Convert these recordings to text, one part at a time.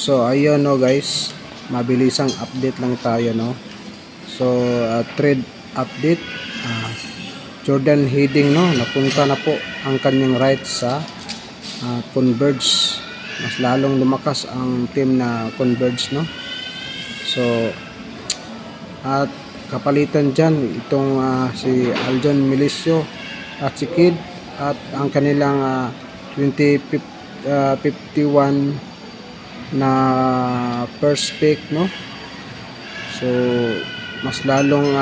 So ayun no guys, mabilisang update lang tayo no. So trade update, Jordan Hiding no, napunta na po ang kanyang rights sa Converge. Mas lalong lumakas ang team na Converge no. So at kapalitan dyan itong si Aljon Milicio at si Kid at ang kanilang 2051 na first pick no. So mas lalong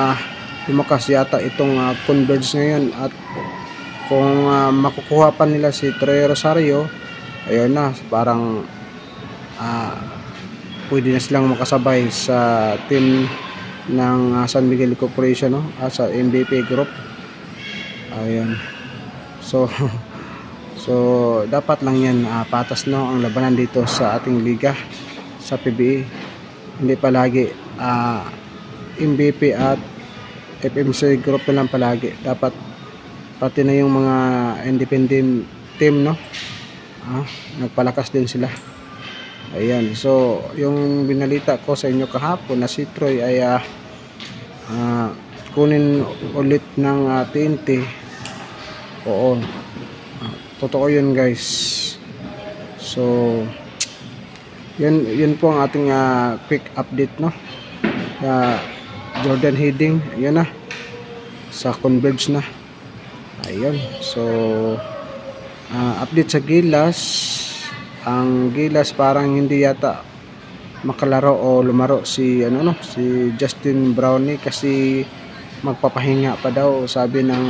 lumakas yata itong Converge ngayon, at kung makukuha pa nila si Trey Rosario, ayun na, parang pwede na silang makasabay sa team ng San Miguel Corporation no, sa MVP group. Ayun. So dapat lang yan patas no ang labanan dito sa ating liga sa PBA. Hindi palagi MVP at FMC group na lang palagi. Dapat pati na yung mga independent team no, nagpalakas din sila. Ayan, so yung binalita ko sa inyo kahapon na si Troy ay kunin ulit ng TNT. Oo, totoo yun guys. So yun po ang ating quick update no. Jordan Hiding, yun na, sa Converge na. Ayun, so update sa Gilas. Ang Gilas parang hindi yata makalaro o lumaro si si Justin Brownie kasi magpapahinga pa daw, sabi ng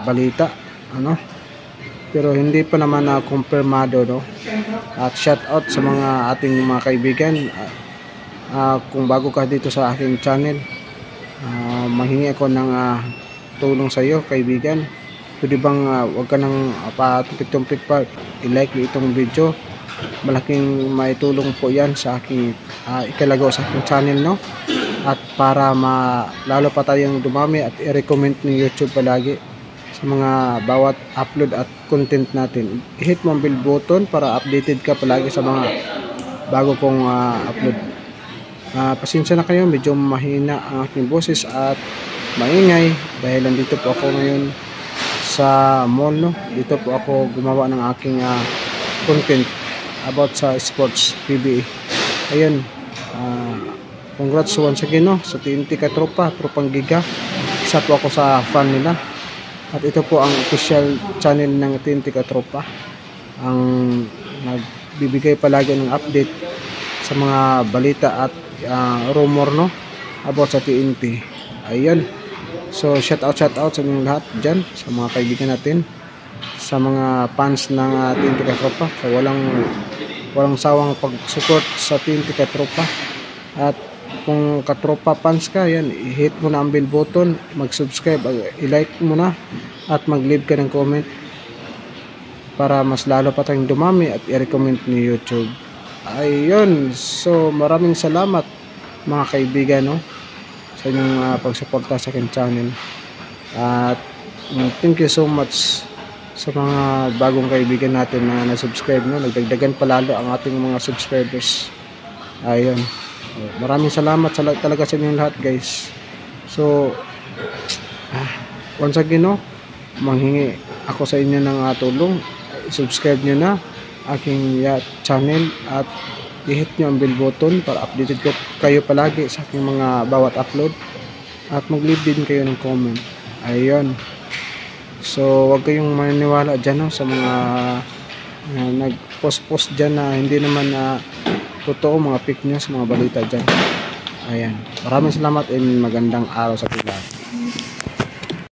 balita pero hindi pa naman kumpirmado no. At shout out sa mga ating mga kaibigan, kung bago ka dito sa aking channel, mahingi ako ng tulong sa iyo kaibigan. Pwede bang wag ka nang patumpik-tumpik pa, i-like itong video. Malaking maitulong po yan sa aking ikalagaw sa aking channel no. At para lalo pa tayong dumami, at i-recommend ng YouTube palagi sa mga bawat upload at content natin. I-hit mo ang bell button para updated ka palagi sa mga bago kong upload. Pasensya na kayo, medyo mahina ang aking boses at maingay dahil nandito po ako ngayon sa mall no. Dito po ako gumawa ng aking content about sa sports PBA. Ayun, congrats once again no sa TNT Tropang Giga. Isa po ako sa fan nila, at ito po ang official channel ng TNT Tropa, ang nagbibigay palagi ng update sa mga balita at rumor no about sa TNT. Ayun, so shout out sa inyong lahat dyan, sa mga kaibigan natin, sa mga fans ng TNT Tropa, sa walang sawang pag-support sa TNT Tropa. At kung katropa fans ka, yan, i-hit mo na ang bell button, mag-subscribe, i-like mo na, at mag-leave ka ng comment para mas lalo pa tayong dumami at i-recommend ni YouTube. Ayun, so maraming salamat mga kaibigan no sa inyong pagsuporta sa aking channel, at thank you so much sa mga bagong kaibigan natin na na-subscribe no. Nagdagdagan palalo ang ating mga subscribers. Ayun, maraming salamat talaga sa inyong lahat guys. So once again no, manghingi ako sa inyo ng tulong. Subscribe nyo na aking channel at i-hit nyo ang bell button para updated kayo palagi sa aking mga bawat upload, at mag-leave din kayo ng comment. Ayun, so wag kayong maniniwala dyan no, sa mga nag-post dyan na hindi naman totoo, mga fake news, mga balita dyan. Ayan, maraming salamat and magandang araw sa lahat.